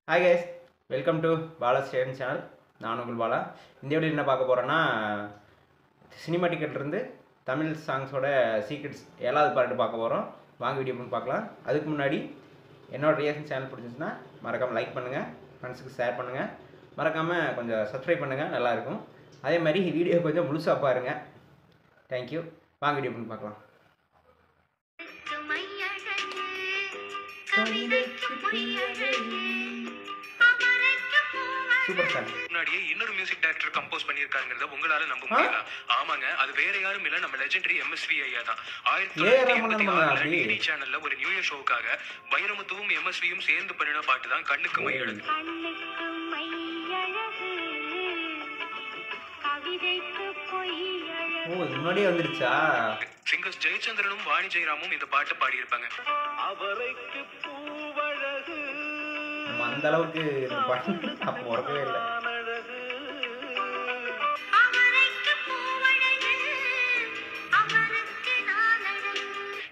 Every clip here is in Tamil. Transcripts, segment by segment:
Hi guys, welcome to Bala stadium channel. நான் உங்கள் பாலா. இந்த வீடியோ என்ன பார்க்க போகிறேன்னா, சினிமா டிக்கெட்லேருந்து தமிழ் சாங்ஸோட சீக்ரெட்ஸ் 7வது பார்ட்டு பார்க்க போகிறோம். வாங்க வீடியோ பண்ணி பார்க்கலாம். அதுக்கு முன்னாடி என்னோடய ரியாக்ஷன் சேனல் பிடிச்சிருந்துச்சுன்னா மறக்காமல் லைக் பண்ணுங்கள், ஃப்ரெண்ட்ஸுக்கு ஷேர் பண்ணுங்கள், மறக்காமல் கொஞ்சம் சப்ஸ்கிரைப் பண்ணுங்கள், நல்லாயிருக்கும். அதே மாதிரி வீடியோ கொஞ்சம் முழுசாக பாருங்கள். தேங்க்யூ. வாங்க வீடியோ பண்ணி பார்க்கலாம். Super song. முன்னாடியே இன்னொரு மியூசிக் டைரக்டர் கம்போஸ் பண்ணிருக்காங்கறத உங்களால நம்ப முடியல. ஆமாங்க, அது வேற யாரும் இல்ல, நம்ம லெஜெண்டரி எம்எஸ்வி ஐயா தான். 1986 டிடி சேனல்ல ஒரு நியூ இயர் ஷோக்காக வைரமுத்துவும் எம்எஸ்வியும் சேர்ந்து பண்ணின பாட்டு தான் கண்ணுக்கு மை அழகு. ஓ, முன்னாடியே வந்துருச்சா? சிங்கர்ஸ் ஜெயச்சந்திரனும் வாணி ஜெயராமும் இந்த பாட்டு பாடி இருப்பாங்க. அவரைக்கு பூவழகு நம்ம அந்த அளவுக்கு அப்போ உறக்கவே இல்லை.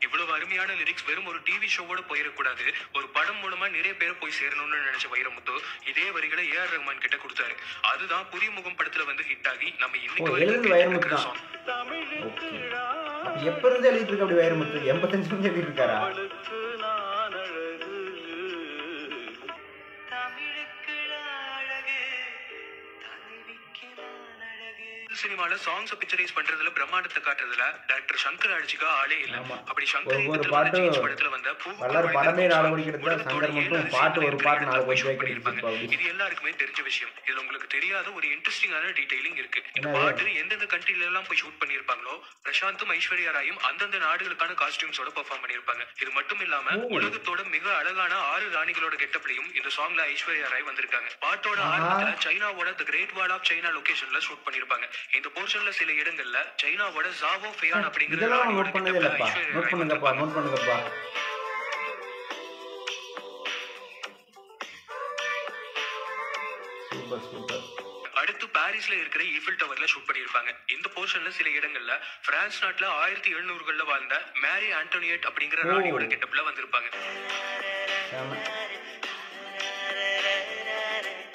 இவ்வளவு அருமையான லிரிக்ஸ் வெறும் ஒரு டிவி ஷோவோட போயிடக்கூடாது, ஒரு படம் மூலமா நிறைய பேரை போய் சேரணும்னு நினைச்ச வைரமுத்து இதே வரிகளை ஏஆர் ரஹ்மான் கிட்ட கொடுத்தாரு. அதுதான் புதிய முகம் படத்துல வந்து ஹிட் ஆகி நம்ம இன்னைக்கு வைரமுத்து எப்ப இருந்து எழுதிட்டு இருக்க? அப்படி வைரமுத்து 85 எழுதிட்டு இருக்காரா? சினிமால சாங்ஸ் பிக்சரைஸ் பண்றதுல பிரம்மாண்டத்தை காட்டுறதுல டைரக்டர் சங்கர் அடிச்சுக்க ஆளே இல்ல. அப்படி சங்கர் படத்துல வந்த படமே 4 கோடி கிட்ட சங்கர் மட்டும் பாட்டு ஒரு பாட்டு 4 கோடி பண்ணிருப்பாங்க. இது எல்லாருக்குமே தெரிஞ்ச விஷயம். இதுல உங்களுக்கு தெரியாத ஒரு இன்ட்ரெஸ்டிங்கான டீடைலிங் இருக்கு. இந்த பாட்டு எந்தெந்த கண்ட்ரில எல்லாம் போய் ஷூட் பண்ணிருப்பாங்களோ பிரசாந்தும் ஐஸ்வர்யா ராயும் அந்தந்த நாடுகளுக்கான காஸ்டியூம்ஸோட பெர்ஃபார்ம் பண்ணிருப்பாங்க. இது மட்டும் இல்லாம உலகத்தோட மிக அழகான 6 ராணிகளோட கெட்டப்லயும் இந்த சாங்ல ஐஸ்வர்யா ராய் வந்திருக்காங்க. பாட்டோட ஆரம்பத்துல சைனாவோட the great wall of China லொகேஷன்ல ஷூட் பண்ணிருப்பாங்க. இந்த போர்ஷன்ல சில இடங்கள்ல சைனாவோட ஜாவோ ஃபேயான் அப்படிங்கற ராணியோட கெட்டப்ல நோட் பண்ணுங்கப்பா. சூப்பர். அடுத்து பாரிஸ்ல இருக்கிற ஈஃபில் டவர்ல ஷூட் பண்ணிருப்பாங்க. இந்த போர்ஷன்ல சில இடங்கள்ல பிரான்ஸ் நாட்டுல 1700கள்ல வாழ்ந்த மேரி ஆண்டோனியட் அப்படிங்கிற ராணியோட கெட்டப்ல வந்திருப்பாங்க.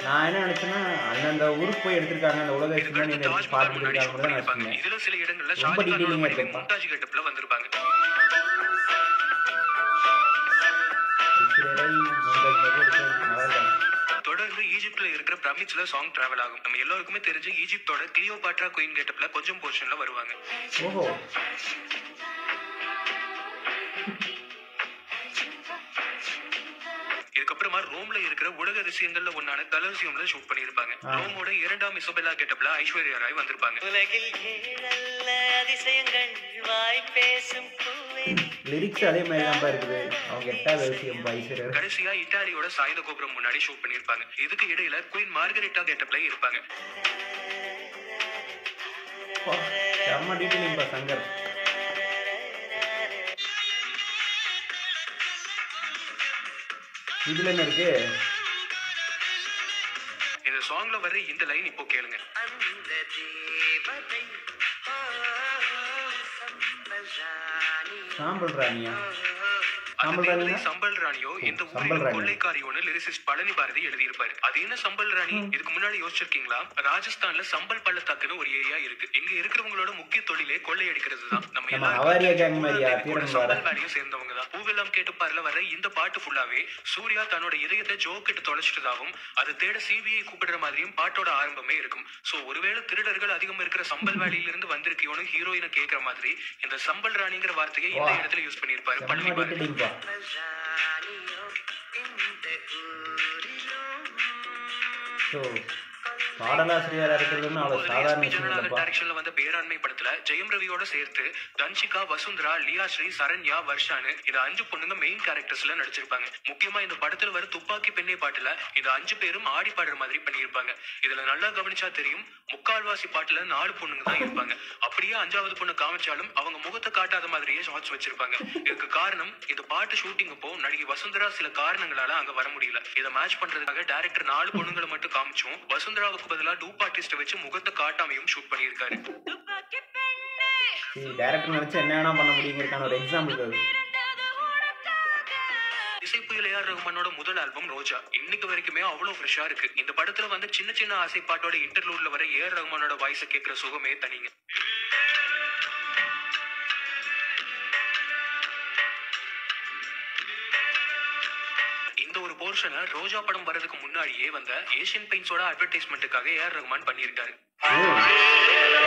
நான் என்ன நினைச்சேன்னா அந்தந்த ஊருக்கு போய் எடுத்திருக்காங்க, அந்த உலக பாத்துருக்காங்க. இதுல சில இடங்கள்ல ஷாஜகானோட மும்தாஜ் கெட்டப்ல வந்திருப்பாங்க. தொடர்ந்து ஈஜிப்ட்ல இருக்கிற பிரமிட்ஸ்ல சாங் டிராவல் ஆகும். நம்ம எல்லாருக்குமே தெரிஞ்ச ஈஜிப்டோட கிளியோபாட்ரா குயின் கெட்டப்ல கொஞ்சம் போர்ஷன்ல வருவாங்க. ஓஹோ, இதுக்கப்புறமா ரோம்ல இருக்கிற உலக அதிசயங்கள்ல ஒன்னான கலோசியம்ல ஷூட் பண்ணிருப்பாங்க. ரோமோட 2ஆம் இசபெல்லா கெட்டப்ல ஐஸ்வர்யா ராய் வந்திருப்பாங்க. லிரிக்ஸ் அதே மாதிரி தான் இருக்குது. அவங்க 8வது அதிசயம் ஐஸ்வர்யா. கடைசியா இத்தாலியோட சாய்ந்த கோபுரம் முன்னாடி ஷூட் பண்ணிருப்பாங்க. இதுக்கு இடையில குயின் மார்கரெட்டா கெட்டப்ல இருப்பாங்க. செம்ம டீடைலிங் பா சங்கர். இதுல என்ன இருக்கு? இந்த சாங்ல வர இந்த லைன் இப்போ கேளுங்க. சாம்பல் ராணியா? சம்பல் ராணியோ இந்த ஊரின் கொள்ளைக்காரியோன்னு லிரிசிஸ்ட் பழனி பாரதி எழுதியிருப்பாரு. அது என்ன சம்பல் ராணி? இதுக்கு முன்னாடி யோசிச்சிருக்கீங்களா? ராஜஸ்தான்ல சம்பல் பள்ளத்தாக்குன்னு ஒரு ஏரியா இருக்கு. இங்க இருக்கிறவங்களோட முக்கிய தொழிலே கொள்ளையடிக்கிறது தான். நம்ம எல்லாரும் சம்பல் வேலையும் சேர்ந்தவங்க தான். பூவெல்லாம் கேட்டுப்பாருல வர இந்த பாட்டு ஃபுல்லாவே சூர்யா தன்னோட இதயத்தை ஜோ கிட்ட தொலைச்சிட்டதாகவும் அதை தேட சிபிஐ கூப்பிடுற மாதிரியும் பாட்டோட ஆரம்பமே இருக்கும். சோ ஒருவேளை திருடர்கள் அதிகம் இருக்கிற சம்பல் வேலையில இருந்து வந்திருக்கியோன்னு ஹீரோயினை கேட்கிற மாதிரி இந்த சம்பல் ராணிங்கிற வார்த்தையை இந்த இடத்துல யூஸ் பண்ணிருப்பாரு பழனி பாரதி. பாடலாசிரியரா இருக்கிறதுன்னு அவ்வளவு சாதாரண விஷயம் இல்லப்பா. டைரக்ஷன்ல வந்த பேராண்மை படத்துல ஜெயம் ரவியோட சேர்த்து தன்ஷிகா, வசுந்தரா, லியா ஸ்ரீ, சரண்யா, வர்ஷானு இந்த 5 பொண்ணுங்க மெயின் கேரக்டர்ஸ்ல நடிச்சிருப்பாங்க. முக்கியமா இந்த படத்துல வர துப்பாக்கி பெண்ணே பாட்டுல இந்த 5 பேரும் ஆடி பாடுற மாதிரி பண்ணியிருப்பாங்க. இதுல நல்லா கவனிச்சா தெரியும், முக்கால்வாசி பாட்டுல 4 பொண்ணுங்க தான் இருப்பாங்க. அப்படியே 5வது பொண்ணு காமிச்சாலும் அவங்க முகத்தை காட்டாத மாதிரியே ஷார்ட்ஸ் வச்சிருப்பாங்க. இதுக்கு காரணம் இந்த பாட்டு ஷூட்டிங் அப்போ நடிகை வசுந்தரா சில காரணங்களால அங்க வர முடியல. இதை மேட்ச் பண்றதுக்காக டைரக்டர் 4 பொண்ணுங்களை மட்டும் காமிச்சும் வசுந்தராவுக்கு பதிலா டூப் ஆர்டிஸ்ட வச்சு முகத்தை காட்டாமையும் ஷூட் பண்ணியிருக்காரு. டைரக்டர் நினைச்சு என்ன வேணா பண்ண முடியுங்கிறதுக்கான ஒரு எக்ஸாம்பிள் அது. இசை புயலையா ஏஆர் ரஹ்மானோட முதல் ஆல்பம் ரோஜா. இன்னைக்கு வரைக்குமே அவ்வளவு ஃப்ரெஷ்ஷா இருக்கு. இந்த படத்துல வந்து சின்ன சின்ன ஆசை பாட்டோட இன்டர்லூட்ல வர ஏஆர் ரஹ்மானோட வாய்ஸ கேட்கிற சுகமே தனிங்க. இந்த ஒரு போர்ஷனை ரோஜா படம் வரதுக்கு முன்னாடியே வந்த ஏசியன் பெயிண்ட்ஸோட அட்வர்டைஸ்மெண்ட்டுக்காக ஏஆர் ரஹ்மான் பண்ணியிருக்காரு.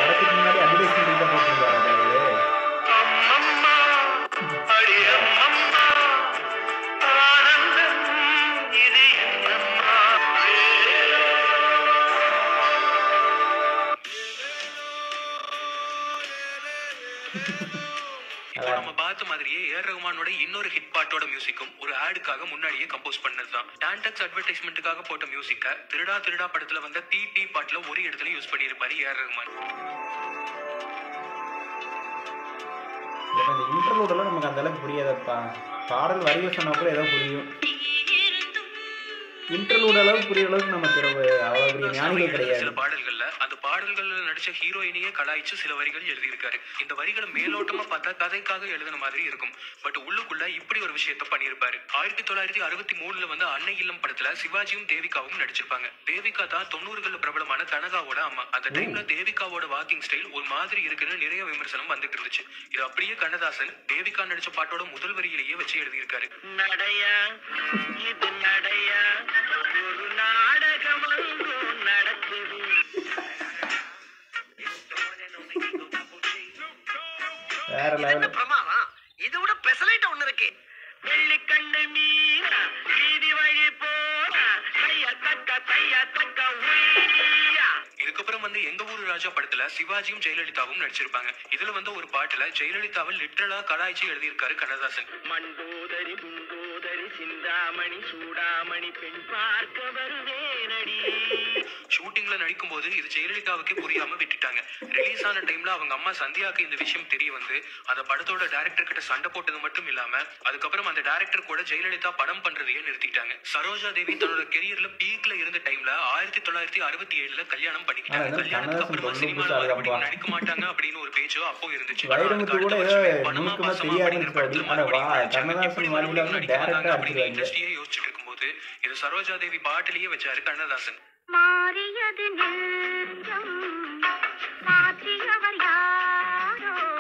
படத்துக்கு முன்னாடி அட்வர்டைஸ்மெண்ட் போட்டிருக்காரு. இப்போ நம்ம பார்த்த மாதிரியே ஏஆர் ரஹ்மானோட இன்னொரு ஹிட் பாட்டோட மியூசிக்கும் ஒரு ஆடுக்காக முன்னாடியே கம்போஸ் பண்ணதுதான். டான்டெக்ஸ் அட்வர்டைஸ்மெண்ட்டுக்காக போட்ட மியூசிக்க திருடா திருடா படத்துல வந்த டி பாட்டுல ஒரு இடத்துல யூஸ் பண்ணியிருப்பாரு ஏஆர் ரஹ்மான். இந்த இன்டர்லூடெல்லாம் நமக்கு அந்த அளவுக்கு புரியாதப்பா. பாடல் வரிகள் சொன்னா கூட ஏதோ புரியும். இன்டர்லூட் அளவுக்கு புரிய அளவுக்கு நமக்கு அவ்வளவு பெரிய ஞானிகள் கிடையாது. சில பாடல்கள்ல அந்த பாடல்கள்ல நடிச்ச ஹீரோயினையே கலாய்ச்சு சில வரிகள் எழுதியிருக்காரு. இந்த வரிகளை மேலோட்டமா பார்த்தா கதைக்காக எழுதின மாதிரி இருக்கும். பட் உள்ளுக்குள்ள இப்படி ஒரு விஷயத்த பண்ணியிருப்பாரு. 1963 வந்து அன்னை இல்லம் படத்துல சிவாஜியும் தேவிகாவும் நடிச்சிருப்பாங்க. தேவிகா தான் 90களில் பிரபலமான கனகாவோட அம்மா. அந்த டைம்ல தேவிகாவோட வாக்கிங் ஸ்டைல் ஒரு மாதிரி இருக்குன்னு நிறைய விமர்சனம் வந்துட்டு இருந்துச்சு. இது அப்படியே கண்ணதாசன் தேவிகா நடிச்ச பாட்டோட முதல் வரியிலேயே வச்சு எழுதியிருக்காரு. நடையா இது நடையா ஒரு நாடகம் நடக்குது. வேற லெவல் பிரமாதம். இதை விட பெசலைட் ஒண்ணு இருக்கு. வெள்ளி கண்ணு மீனா வீதி வழி போனா கையா தக்க உய்யா. இதுக்கப்புறம் வந்து எங்க ஊரு ராஜா படத்துல சிவாஜியும் ஜெயலலிதாவும் நடிச்சிருப்பாங்க. இதுல வந்து ஒரு பாட்டுல ஜெயலலிதாவை லிட்டரலா கலாய்ச்சி எழுதியிருக்காரு கண்ணதாசன். மண்டோதரி குண்டோதரி சிந்தாமணி சூடாமணி பெண் பார்க்க வருவேனடி. ஷூட்டிங்ல நடிக்கும் போது இது ஜெயலலிதாவுக்கே புரியாம விட்டுட்டாங்க. ரிலீஸ் ஆன டைம்ல அவங்க அம்மா சந்தியாக்கு இந்த விஷயம் தெரிய வந்து அந்த படத்தோட டைரக்டர் கிட்ட சண்டை போட்டது மட்டும் இல்லாம அதுக்கப்புறம் அந்த டைரக்டர் கூட ஜெயலலிதா படம் பண்றதையே நிறுத்திட்டாங்க. சரோஜா தேவி தன்னோட கெரியர்ல பீக்ல இருந்த டைம்ல 1967 கல்யாணம் பண்ணிக்கிட்டாங்க. கல்யாணத்துக்கு அப்புறமா சினிமால மறுபடியும் நடிக்க மாட்டாங்க அப்படின்னு ஒரு பேச்சோ அப்போ இருந்துச்சு. இண்டஸ்ட்ரியே யோசிச்சுட்டு இருக்கும்போது இது சரோஜா தேவி பாட்டிலேயே வச்சாரு கண்ணதாசன்.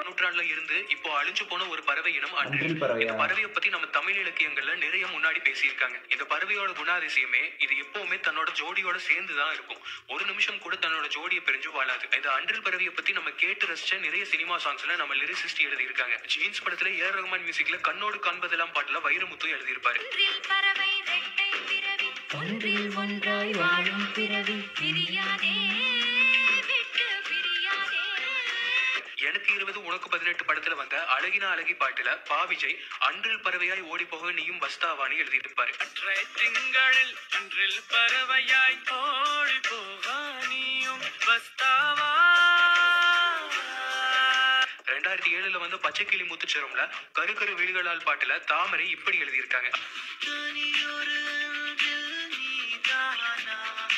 நூற்றாண்டுல இருந்து இப்போ அழிஞ்சு போன ஒரு பறவை இனம் அன்றில். இந்த பறவையை பத்தி நம்ம தமிழ் இலக்கியங்கள்ல நிறைய முன்னாடி பேசியிருக்காங்க. இந்த பறவையோட குணாதிசயமே இது எப்பவுமே தன்னோட ஜோடியோட சேர்ந்துதான் இருக்கும். ஒரு நிமிஷம் கூட தன்னோட ஜோடியை பிரிஞ்சு வாழாது. இந்த அன்றில் பறவையை பத்தி நம்ம கேட்டு ரசிச்ச நிறைய சினிமா சாங்ஸ்ல நம்ம லிரிசிஸ்ட் எழுதியிருக்காங்க. ஜீன்ஸ் படத்துல ஏஆர் ரஹ்மான் மியூசிக்ல கண்ணோடு காண்பதெல்லாம் பாட்டுல வைரமுத்து எழுதியிருப்பாரு. எனக்கு 20 உனக்கு 18 படத்துல வந்த அழகினா அழகி பாட்டுல பா விஜய் அன்றில் பறவையாய் ஓடி போக நீயும் வஸ்தாவானி எழுதியிருப்பாரு. திங்களில் அன்றில் பறவையாய் ஓடி போக நீயும் வஸ்தாவா. 2007 வந்து பச்சைக்கிளி முத்துச்சரம்ல கரு விழிகளால் பாட்டுல தாமரை இப்படி எழுதியிருக்காங்க.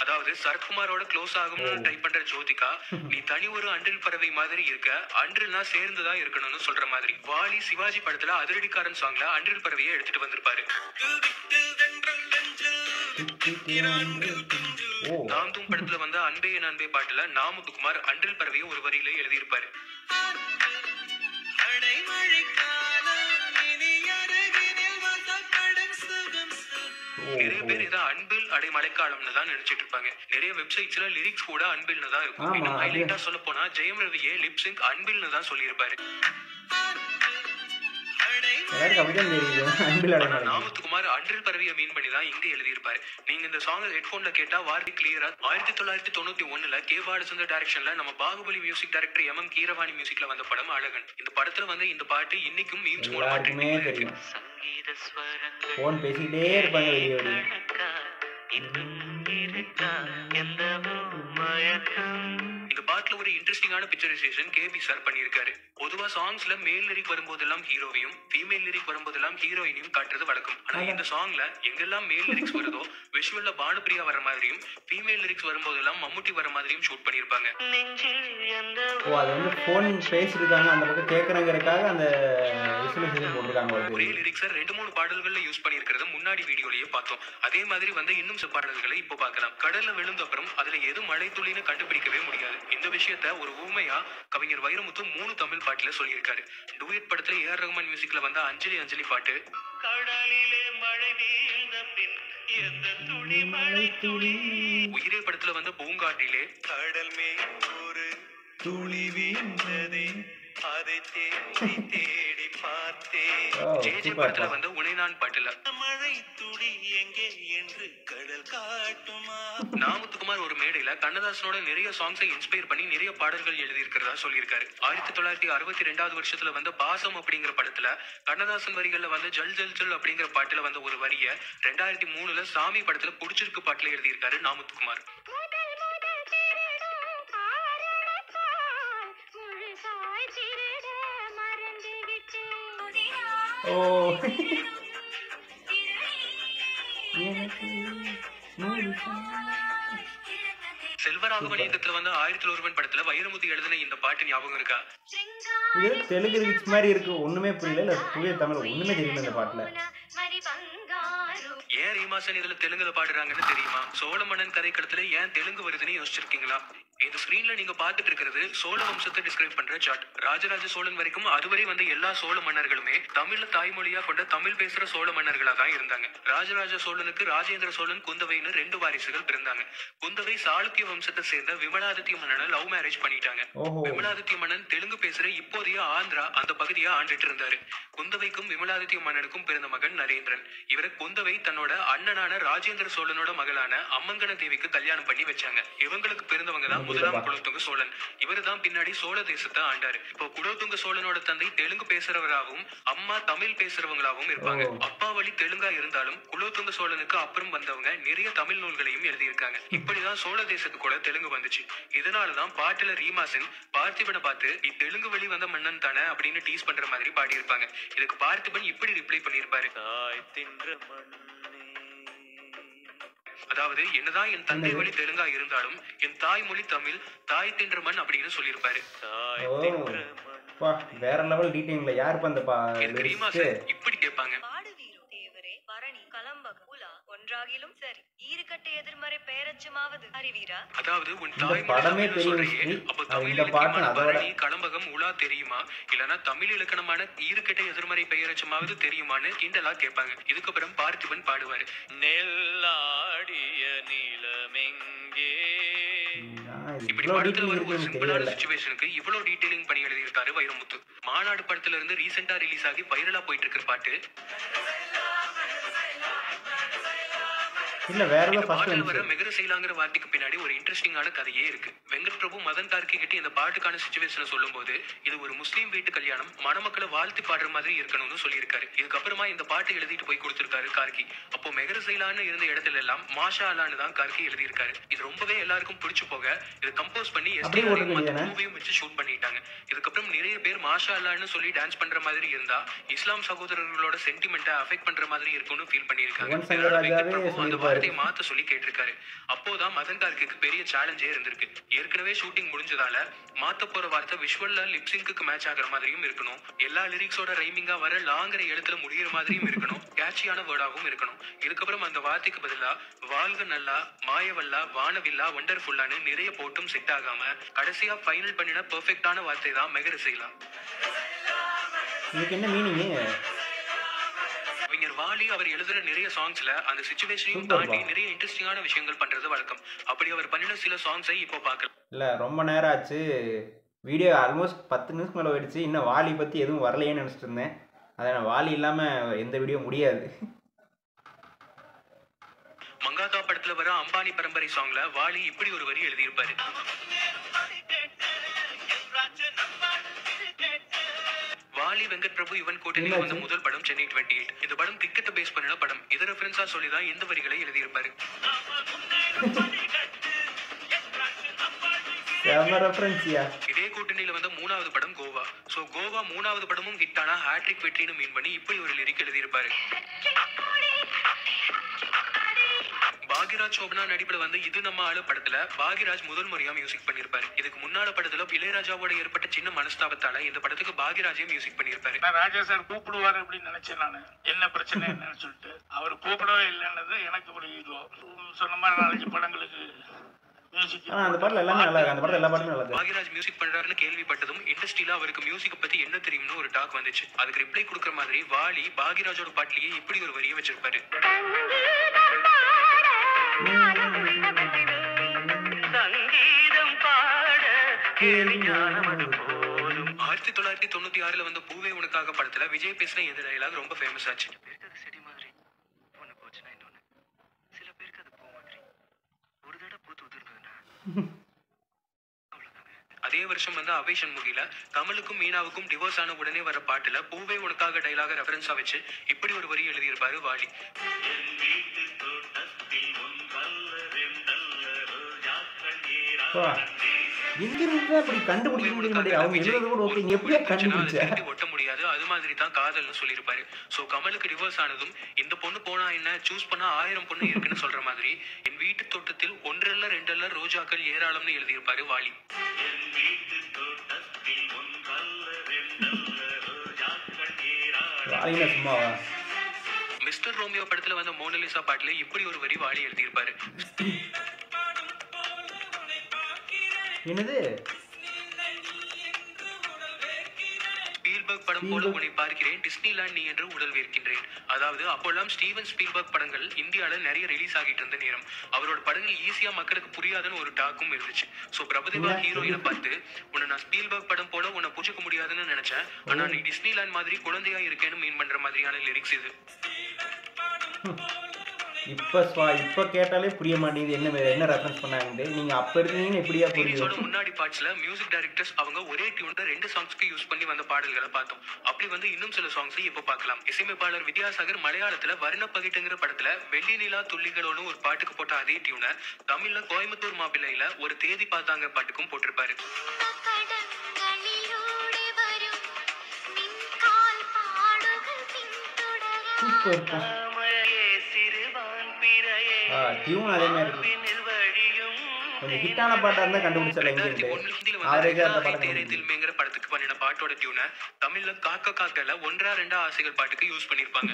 அதாவது சரத்குமாரோட க்ளோஸ் ஆகும்னு ட்ரை பண்ற ஜோதிகா நீ தனி ஒரு அன்றில் பறவை மாதிரி இருக்க, அன்றில்னா சேர்ந்துதான் இருக்கணும்னு சொல்ற மாதிரி. வாலி சிவாஜி படத்துல அதிரடிக்காரன் சாங்ல அன்றில் பறவையை எடுத்துட்டு வந்திருப்பாரு. தாந்தும் படத்துல வந்த அன்பே என் அன்பே பாட்டுல நாமுத்துக்குமார் அன்றில் பறவையை ஒரு வரியில எழுதியிருப்பாரு. நிறைய பேர் இதை அன்பில் அடைமழைக்காலம்னு தான் நினைச்சிட்டு இருப்பாங்க. நிறைய வெப்சைட்ஸ்ல லிரிக்ஸ் கூட அன்பில்னு தான் இருக்கும். இன்னும் ஹைலைட்டா சொல்ல போனா ஜெயம் ரவியே லிப்சிங்க் அன்பில்னு தான் சொல்லியிருப்பாரு. நாமத்துக்குமார் அன்றில் பறவையை மீன் பண்ணி தான் இங்க எழுதியிருப்பாரு. நீங்க இந்த சாங் ஹெட்போன்ல கேட்டா வார்த்தை கிளியரா 1991 கே பாலச்சந்தர் டைரக்ஷன்ல நம்ம Baahubali music director MM Keeravani மியூசிக்ல வந்த படம் அழகன். இந்த படத்துல வந்து இந்த பாட்டு இன்னைக்கும் மீம்ஸ் மூலமா இருக்கு. போன் பேசிட்டே இருப்பாங்க. இந்த பாட்டுல ஒரு இன்ட்ரெஸ்டிங்கான பிக்சரைசேஷன் கேபி சார் பண்ணியிருக்காரு. பொதுவா சாங்ஸ்ல மேல் லிரிக் வரும்போதெல்லாம் ஹீரோவையும் ஃபீமேல் லிரிக் வரும்போதெல்லாம் ஹீரோயினையும் காட்டுறது வழக்கம். ஆனா இந்த சாங்ல எங்கெல்லாம் மேல் லிரிக்ஸ் வருதோ விஷுவல்ல பானுப்பிரியா வர மாதிரியும் ஃபீமேல் லிரிக்ஸ் வரும்போதெல்லாம் மம்முட்டி வர மாதிரியும் ஷூட் பண்ணியிருப்பாங்க. ஓ, அது வந்து ஃபோன் பேசிருக்காங்க, அந்த பக்கம் கேட்குறங்கிறதுக்காக அந்த விசுவலைசேஷன் போட்டிருக்காங்க. ஒரே லிரிக்ஸை 2-3 பாடல்கள்ல யூஸ் பண்ணியிருக்கிறத முன்னாடி வீடியோலயே பார்த்தோம். அதே மாதிரி வந்து இன்னும் சில பாடல்களை இப்போ பார்க்கலாம். கடல்ல விழுந்த அப்புறம் அதுல எது மழை துளின்னு கண்டுபிடிக்கவே முடியாது. இந்த விஷயத்த ஒரு ஊமையா கவிஞர் வைரமுத்து 3 தமிழ் பாட்டுல சொல்லியிருக்காரு. டூயட் படத்துல ஏஆர் ரஹ்மான் மியூசிக்ல வந்த அஞ்சலி அஞ்சலி பாட்டு, கடலிலே மழை வீழ்ந்த பின் எந்த துளி மழை துளி, உயிரே படத்துல வந்த பூங்காட்டிலே கடல் மேல் ஒரு துளி வீழ்ந்ததே அதை தேடி தேடி பார்த்தேன், ஜேஜே படத்துல வந்த உனை நான் பாட்டுல மழை துளி எங்கே என்று கடல் காட்டுமா. நாமுத்துக்குமார் ஒரு மேடையில கண்ணதாசனோட நிறைய சாங்ஸை இன்ஸ்பயர் பண்ணி நிறைய பாடல்கள் எழுதியிருக்கிறதா சொல்லியிருக்காரு. 1962 வருஷத்துல வந்த பாசம் அப்படிங்கிற படத்துல கண்ணதாசன் வரிகள்ல வந்து ஜல் ஜல் ஜல் அப்படிங்கிற பாட்டுல வந்த ஒரு வரிய 2003 சாமி படத்துல புடிச்சிருக்கு பாட்டுல எழுதியிருக்காரு நாமுத்துக்குமார். ஓ, செல்வராகவன் இயக்கத்துல வந்து 1001 படத்துல வைரமுத்து எழுதின இந்த பாட்டு ஞாபகம் இருக்கா? இது தெலுங்கு லிரிக்ஸ் மாதிரி இருக்கு, ஒண்ணுமே புரியல. இல்ல தூய தமிழ் ஒண்ணுமே தெரியல இந்த பாட்டுல. ஏன் ரீமாசன் இதுல தெலுங்குல பாடுறாங்கன்னு தெரியுமா? சோழ மன்னன் கதைக்களத்துல ஏன் தெலுங்கு வருதுன்னு யோசிச்சிருக்கீங்களா? இந்த ஸ்கிரீன்ல நீங்க பாத்துட்டு இருக்கிறது சோழ வம்சத்தை டிஸ்கிரைப் பண்ற சார்ட். ராஜராஜ சோழன் வரைக்கும் அதுவரை வந்த எல்லா சோழ மன்னர்களுமே தமிழ்ல தாய்மொழியா கொண்ட தமிழ் பேசுற சோழ மன்னர்களா தான் இருந்தாங்க. ராஜராஜ சோழனுக்கு ராஜேந்திர சோழன் குந்தவைன்னு 2 வாரிசுகள் பிறந்தாங்க. குந்தவை சாளுக்கிய வம்சத்தை சேர்ந்த விமலாதித்ய மன்னனை லவ் மேரேஜ் பண்ணிட்டாங்க. விமலாதித்ய மன்னன் தெலுங்கு பேசுற இப்போதைய ஆந்திரா அந்த பகுதியை ஆண்டுட்டு இருந்தாரு. குந்தவைக்கும் விமலாதித்ய மன்னனுக்கும் பிறந்த மகன் நரேந்திரன். இவரை குந்தவை தன்னோட அண்ணனான ராஜேந்திர சோழனோட மகளான அம்மங்கன தேவிக்கு கல்யாணம் பண்ணி வச்சாங்க. இவங்களுக்கு பிறந்தவங்க தான் முதலாம் குலோத்துங்க சோழன். இவரு தான் பின்னாடி சோழ தேசத்தை ஆண்டாரு. இப்போ குலோத்துங்க சோழனோட தந்தை தெலுங்கு பேசுறவராகவும் அம்மா தமிழ் பேசுறவங்களாகவும் இருப்பாங்க. அப்பா வழி தெலுங்கா இருந்தாலும் குலோத்துங்க சோழனுக்கு அப்புறம் வந்தவங்க நிறைய தமிழ் நூல்களையும் எழுதியிருக்காங்க. இப்படிதான் சோழ தேசத்துக்கு கூட தெலுங்கு வந்துச்சு. இதனாலதான் பாட்டுல ரீமாசன் பார்த்திபனை பார்த்து தெலுங்கு வழி வந்த மன்னன் தானே அப்படின்னு டீஸ் பண்ற மாதிரி பாடியிருப்பாங்க. இதுக்கு பார்த்திபன் இப்படி ரிப்ளை பண்ணியிருப்பாரு, அதாவது என்னதான் என் தந்தை வழி தெலுங்கா இருந்தாலும் என் தாய்மொழி தமிழ், தாய் தின்ற மண் அப்படின்னு சொல்லியிருப்பாரு. வேற லெவல் டீடைல்ல யார் பந்த இப்படி கேட்பாங்க, ஒன்றாகிலும் சரி ஈறுகட்ட எதிர்மறை பெயரச்சமாவது அறிவீரா? அதாவது உன் தாய்மொழி சொல்றியே, அப்ப தமிழ் இலக்கணமான பரணி கலம்பகம் உலா தெரியுமா, இல்லனா தமிழ் இலக்கணமான ஈறுகட்ட எதிர்மறை பெயரச்சமாவது தெரியுமான்னு கிண்டலா கேட்பாங்க. இதுக்கப்புறம் பார்த்திபன் பாடுவாரு, நெல்லாடிய நீலமெங்கே. இப்படி படத்துல வர ஒரு சிம்பிளான சிச்சுவேஷனுக்கு இவ்வளவு டீடைலிங் பண்ணி எழுதியிருக்காரு வைரமுத்து. மாநாடு படத்துல இருந்து ரீசெண்டா ரிலீஸ் ஆகி வைரலா போயிட்டு இருக்கிற பாட்டு இல்ல வேற ஏதோ பாட்டுல வர மெகர சைலாங்கிற வார்த்தைக்கு பின்னாடி ஒரு இன்ட்ரெஸ்டிங்கான கதையே இருக்கு. வெங்கட் பிரபு மதன் கார்கி கிட்ட இந்த பாட்டுக்கான சிச்சுவேஷனை சொல்லும் போது இது ஒரு முஸ்லீம் வீட்டு கல்யாணம், மணமக்களை வாழ்த்து பாடுற மாதிரி இருக்கணும்னு சொல்லியிருக்காரு. இதுக்கப்புறமா இந்த பாட்டு எழுதிட்டு போய் கொடுத்திருக்காரு கார்கி. அப்போ மெகர சைலான்னு இருந்த இடத்துல எல்லாம் மாஷா அல்லான்னு தான் கார்கி எழுதியிருக்காரு. இது ரொம்பவே எல்லாருக்கும் பிடிச்சு போக இதை கம்போஸ் பண்ணி மூவியும் வச்சு ஷூட் பண்ணிட்டாங்க. இதுக்கப்புறம் நிறைய பேர் மாஷா அல்லான்னு சொல்லி டான்ஸ் பண்ற மாதிரி இருந்தா இஸ்லாம் சகோதரர்களோட சென்டிமெண்ட்டை அஃபெக்ட் பண்ற மாதிரி இருக்கும்னு ஃபீல் பண்ணியிருக்காங்க. மாத்த சொல்லி கேட்டிருக்காரு. அப்போதான் மதன் கார்கிக்கு பெரிய சேலஞ்சே இருந்திருக்கு. ஏற்கனவே ஷூட்டிங் முடிஞ்சதால மாத்த போற வார்த்தை விஷுவல்ல லிப்சிங்க்கு மேட்ச் ஆகிற மாதிரியும் இருக்கணும், எல்லா லிரிக்ஸோட ரைமிங்கா வர லாங்கிற எழுத்துல முடிகிற மாதிரியும் இருக்கணும், கேட்சியான வேர்டாகவும் இருக்கணும். இதுக்கப்புறம் அந்த வார்த்தைக்கு பதிலா வாழ்க நல்லா, மாயவல்லா, வானவில்லா, வண்டர்ஃபுல்லான்னு நிறைய போட்டும் செட் ஆகாம கடைசியா ஃபைனல் பண்ணின பெர்ஃபெக்டான வார்த்தை தான் மெகர சைலா. இதுக்கு என்ன மீனிங்? வாலி அவர் எழுதுற நிறைய சாங்ஸ்ல அந்த சிச்சுவேஷனையும் தாண்டி நிறைய இன்ட்ரெஸ்டிங்கான விஷயங்கள் பண்றது வழக்கம். அப்படி அவர் பண்ணின சில சாங்ஸை இப்போ பார்க்கலாம். இல்ல ரொம்ப நேரம் ஆச்சு, வீடியோ ஆல்மோஸ்ட் 10 நிமிஷம் மேல போயிடுச்சு. இன்னும் வாலி பத்தி எதுவும் வரலையேன்னு நினைச்சிட்டு இருந்தேன். அதான் வாலி இல்லாம எந்த வீடியோ முடியாது. மங்காத்தா படத்துல வர அம்பானி பரம்பரை சாங்ல வாலி இப்படி ஒரு வரி எழுதியிருப்பாரு, வாலி வெங்கட் பிரபு இவன் கூட்டணியில் வந்த முதல் படம் சென்னை 28. இந்த படம் கிரிக்கெட்டை பேஸ் பண்ணின படம். இதை ரெஃபரன்ஸா சொல்லிதான் இந்த வரிகளை எழுதியிருப்பாரு. செம ரெஃபரன்ஸ்யா. இதே கூட்டணியில வந்த 3வது படம் கோவா. சோ கோவா 3வது படமும் ஹிட் ஆனா ஹேட்ரிக் வெற்றின்னு மீன் பண்ணி இப்படி ஒரு லிரிக் எழுதியிருப்பாரு. பாக்யராஜ் சோபனா நடிப்புல வந்து இது நம்ம ஆளு படத்துல பாக்யராஜ் முதல் முறையா மியூசிக் பண்ணிருப்பாரு. இதுக்கு முன்னால படத்துல இளையராஜாவோட ஏற்பட்ட சின்ன மனஸ்தாபத்தால இந்த படத்துக்கு பாக்யராஜே மியூசிக் பண்ணிருப்பாரு. ராஜா சார் கூப்பிடுவாரு அப்படின்னு நினைச்சேன் நானு, என்ன பிரச்சனை என்னன்னு சொல்லிட்டு. அவர் கூப்பிடவே இல்லைன்னது எனக்கு ஒரு ஈகோ. சொன்ன மாதிரி 4 படங்களுக்கு மியூசிக். அந்த பாட்டுல எல்லாமே நல்லா இருக்கு. அந்த பாட்டுல எல்லா பாட்டுமே நல்லா இருக்கு. பாக்யராஜ் மியூசிக் பண்றாருன்னு கேள்விப்பட்டதும் இண்டஸ்ட்ரியில அவருக்கு மியூசிக் பத்தி என்ன தெரியும்னு ஒரு டாக் வந்துச்சு. அதுக்கு ரிப்ளை கொடுக்குற மாதிரி வாலி பாக்யராஜோட பாட்டிலேயே இப்படி ஒரு வரியை வச்சிருப்பாரு. சங்கீதம் பாட கேள்வி ஞானம் அது போதும். 1996ல வந்த பூவே உனக்காக படத்துல விஜய் பேசின இந்த டயலாக் ரொம்ப ஃபேமஸ் ஆச்சு. செடி மாதிரி ஒண்ணு போச்சுன்னா இன்னொன்னு, சில பேருக்கு அது பூ மாதிரி ஒரு தடவை பூத்து உதிர்ந்ததுன்னா அவ்வளவுதாங்க. அதே வருஷம் வந்து அவை சண்முகில கமலுக்கும் மீனாவுக்கும் டிவோர்ஸ் ஆன உடனே வர பாட்டுல பூவே உனக்காக டயலாக ரெஃபரன்ஸா வச்சு இப்படி ஒரு வரி எழுதியிருப்பாரு வாலி. எங்கிருந்து அப்படி கண்டுபிடிக்க முடிய மாட்டேங்குது. அவங்க எழுதுறது கூட ஓகே, நீ எப்படியா கண்டுபிடிச்ச? ஒட்ட முடியாது, அது மாதிரி தான் காதல்னு சொல்லியிருப்பாரு. சோ கமலுக்கு டிவோர்ஸ் ஆனதும் இந்த பொண்ணு போனா என்ன, சூஸ் பண்ணா 1000 பொண்ணு இருக்குன்னு சொல்ற மாதிரி என் வீட்டு தோட்டத்தில் 1 அல்ல 2 அல்ல ரோஜாக்கள் ஏராளம்னு எழுதியிருப்பாரு வாலி. சும்மாவா? மிஸ்டர் ரோமியோ படத்துல வந்த மோனலிசா பாட்டுல இப்படி ஒரு வரி வாலி எழுதியிருப்பாரு. என்னது? ஸ்பீல்பர்க் படம் போல உன்னை பார்க்கிறேன், டிஸ்னிலாண்ட் நீ என்று உடல் வேர்க்கின்றேன். அதாவது அப்போல்லாம் ஸ்டீவன் ஸ்பீல்பர்க் படங்கள் இந்தியால நிறைய ரிலீஸ் ஆகிட்டு இருந்த நேரம். அவரோட படங்கள் ஈஸியா மக்களுக்கு புரியாதுன்னு ஒரு டாக்கும் இருந்துச்சு. சோ பிரபுதேவா ஹீரோயினை பார்த்து உன்னை நான் ஸ்பீல்பர்க் படம் போல உன்னை புரிஞ்சுக்க முடியாதுன்னு நினைச்சேன், ஆனா நீ டிஸ்னிலாண்ட் மாதிரி குழந்தையா இருக்கேன்னு மீன் பண்ற மாதிரியான லிரிக்ஸ் இது. இப்ப கேட்டாலே புரிய மாட்டேங்குது என்ன ரெஃபரன்ஸ் பண்ணாங்க. நீங்க அப்ப இருக்கீங்கன்னு எப்படியா புரியும்? முன்னாடி பார்ட்ஸ்ல மியூசிக் டைரக்டர்ஸ் அவங்க ஒரே டியூன்ல 2 சாங்ஸ்க்கு யூஸ் பண்ணி வந்த பாடல்களை பார்த்தோம். அப்படி வந்து இன்னும் சில சாங்ஸ் இப்ப பார்க்கலாம். இசையமைப்பாளர் வித்யாசாகர் மலையாளத்துல வர்ணப்பகிட்டுங்கிற படத்துல வெள்ளி நிலா துள்ளிகளோட ஒரு பாட்டுக்கு போட்ட அதே டியூனை தமிழ்ல கோயம்புத்தூர் மாப்பிள்ளையில ஒரு தேதி பார்த்தாங்க பாட்டுக்கும் போட்டிருப்பாரு. டியூன் அதே மாதிரி இருக்கு. கொஞ்சம் ஹிட்டான பாட்டா இருந்தா கண்டுபிடிச்சல. படத்துக்கு பண்ணின பாட்டோட டியூனை தமிழ்ல காக்க காக்கல 1 2 ஆசைகள் பாட்டுக்கு யூஸ் பண்ணிருப்பாங்க.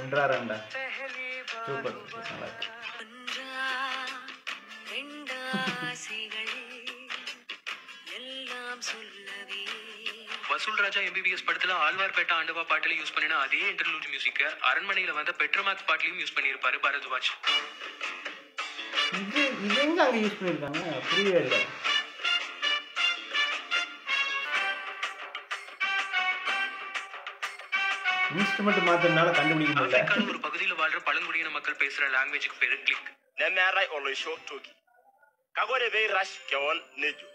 1 2 சூப்பர். வசூல் ராஜா MBBS படத்துல ஆழ்வார்பேட்டை ஆண்டவா பாட்டுல யூஸ் பண்ணின அதே இன்டர்லூட் மியூசிக்க அரண்மனையில வந்த பெட்ரோமேக்ஸ் பாட்டிலையும் யூஸ் பண்ணியிருப்பாரு பரத்வாஜ். இது எங்க அங்க யூஸ் பண்ணிருக்காங்க புரியவே இல்லை. இன்ஸ்ட்ருமெண்ட் மாத்தறனால கண்டுபிடிக்க முடியல. ஆப்பிரிக்கால ஒரு பகுதியில வாழ்ற பழங்குடியின மக்கள் பேசுற லாங்குவேஜ்க்கு பேரு கிளிக். நெமரை ஒலிஷோ டோகி ககோரே வே ரஷ் கேவன் நெஜு.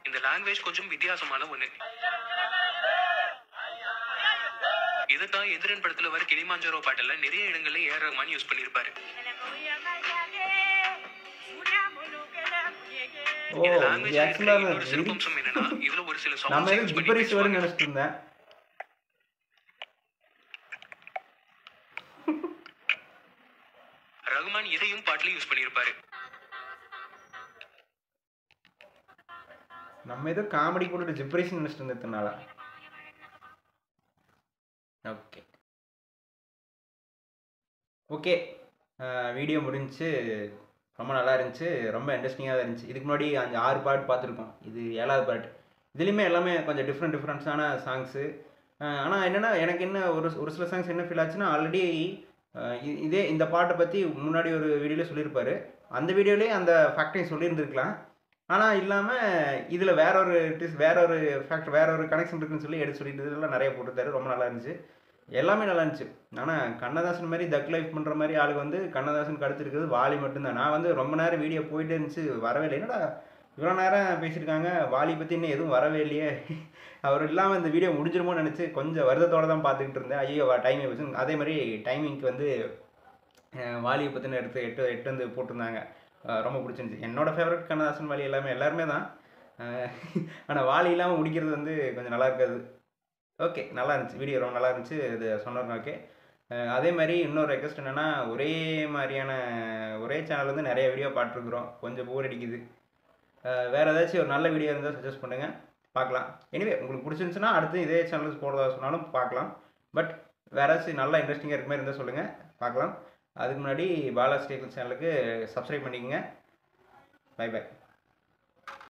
இந்த லாங்குவேஜ் கொஞ்சம் வித்தியாசமான ஒண்ணு. இதுதான் எதிரன் படத்துல வர கிளிமாஞ்சரோ பாட்டுல நிறைய இடங்கள்ல ஏஆர் ரஹ்மான் யூஸ் பண்ணிருப்பாரு. இந்த லாங்குவேஜ் ஒரு சிறப்பம்சம் என்னன்னா இதுல ஒரு சில சாங்ஸ் யூஸ் பண்ணி நினைச்சிருந்தேன். ரஹ்மான் இதையும் பாட்டுல யூஸ் பண்ணிருப்பாரு. நம்ம ஏதோ காமெடி போட்டு ஜிப்ரேஷன் நினைச்சிட்டு இருந்ததுனால. ஓகே ஓகே வீடியோ முடிஞ்சு. ரொம்ப நல்லா இருந்துச்சு, ரொம்ப இன்ட்ரெஸ்டிங்காக தான் இருந்துச்சு. இதுக்கு முன்னாடி 6 பாட்டு பார்த்துருக்கோம், இது 7வது பாட்டு. இதுலேயுமே எல்லாமே கொஞ்சம் டிஃப்ரெண்ட்ஸான சாங்ஸு. ஆனால் என்னென்னா எனக்கு என்ன ஒரு சில சாங்ஸ் என்ன ஃபீல் ஆச்சுன்னா, ஆல்ரெடி இந்த பாட்டை பற்றி முன்னாடி ஒரு வீடியோவில் சொல்லியிருப்பார். அந்த வீடியோலேயே அந்த ஃபேக்டரையும் சொல்லியிருந்துருக்கலாம். ஆனால் இல்லாமல் இதில் வேற ஒரு ஃபேக்டர் வேற ஒரு கனெக்ஷன் இருக்குன்னு சொல்லி எடுத்து சொல்லிட்டு இதெல்லாம் நிறைய போட்டுருந்தாரு. ரொம்ப நல்லா இருந்துச்சு, எல்லாமே நல்லா இருந்துச்சு. ஆனால் கண்ணதாசன் மாதிரி தக் லைஃப் பண்ணுற மாதிரி ஆளுக்கு வந்து கண்ணதாசன் கடுத்து இருக்கிறது வாலி மட்டும்தான். நான் வந்து ரொம்ப நேரம் வீடியோ போயிட்டே இருந்துச்சு, வரவே இல்லை. என்னடா இவ்வளோ நேரம் பேசியிருக்காங்க, வாலி பற்றி இன்னும் எதுவும் வரவே இல்லையே, அவர் இல்லாமல் இந்த வீடியோ முடிஞ்சிருமோன்னு நினச்சி கொஞ்சம் வருத்தத்தோடு தான் பார்த்துக்கிட்டு இருந்தேன். ஐயோ டைமிங் வச்சு. அதே மாதிரி டைமிங்க்கு வந்து வாலியை பற்றின எட்டு வந்து போட்டிருந்தாங்க. ரொம்ப பிடிச்சிருந்துச்சி. என்னோடய ஃபேவரட் கண்ணதாசன் வாலி எல்லாருமே தான். ஆனால் வாலி இல்லாமல் முடிக்கிறது வந்து கொஞ்சம் நல்லா இருக்காது. ஓகே, நல்லா இருந்துச்சு. வீடியோ ரொம்ப நல்லா இருந்துச்சு. இது சொன்னோம். ஓகே, அதே மாதிரி இன்னொரு ரெக்வஸ்ட் என்னென்னா, ஒரே சேனல் வந்து நிறைய வீடியோ பார்த்துருக்குறோம். கொஞ்சம் போர் அடிக்குது. வேறு ஏதாச்சும் ஒரு நல்ல வீடியோ இருந்தால் சஜஸ்ட் பண்ணுங்கள், பார்க்கலாம். எனிவே உங்களுக்கு பிடிச்சிருந்துச்சுன்னா அடுத்து இதே சேனலுக்கு போடுறதா சொன்னாலும் பார்க்கலாம். பட் வேறு ஏதாச்சும் நல்லா இன்ட்ரெஸ்டிங்காக இருக்க மாதிரி இருந்தால் சொல்லுங்கள், பார்க்கலாம். அதுக்கு முன்னாடி பாலாஸ் டெக்னிக்கல் சேனலுக்கு சப்ஸ்கிரைப் பண்ணிக்கோங்க. Bye by.